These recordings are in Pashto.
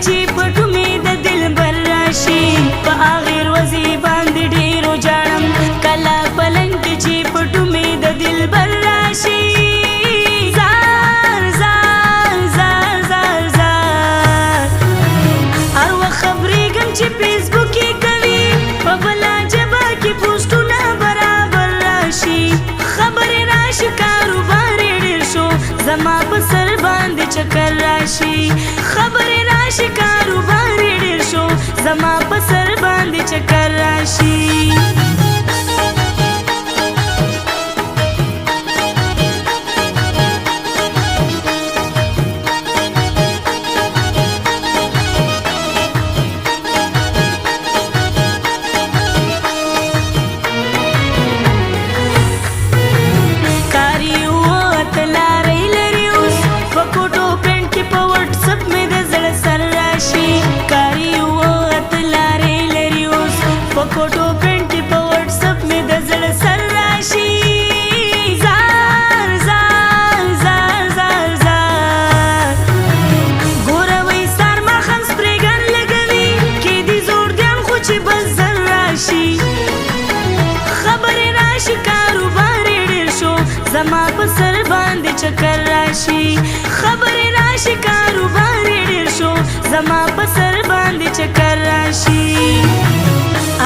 چې پټو مې د دلبر راشي په آخر وزي باندې ډېرو جاړم کله پلنګ کې چې پټو مې د دلبر راشي زار زار زار زار زار هر وخت خبرېږم چې فیسبوک کې کوي په بله ژبه کې پوسټونه برابر راشي خبرې راشي کاروبار یې ډېر شو زما په سر باندې چکر راشي خبرې راشي کاروبار یې ډېر شو زما په سر باندې چکر راشي photo print की पे व्हाट्सएप में د زړه سر راشي زار زار زار زار زار ګوروي سر مخن سپریګن لګوي کې دي زور دیم خو چې بس زر راشي خبرې راشي کاروبار یې ډېر شو زما په سر باندې چکر راشي خبرې راشي کاروبار یې ډېر شو زما په سر باندې چکر راشي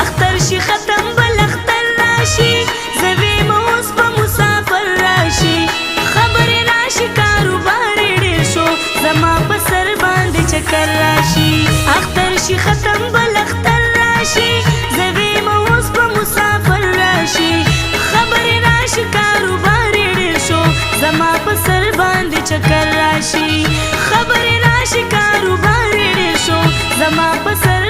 اختر شي ختم بل اختر راشي زوی موس په مسافر راشي خبرې راشي کاروبار یې ډېر شو زما په سر باندې چکر راشي اختر شي ختم بل اختر راشي زوی موس په مسافر راشي خبرې راشي کاروبار یې ډېر شو زما په سر باندې چکر راشي خبرې راشي کاروبار یې ډېر شو زما په سر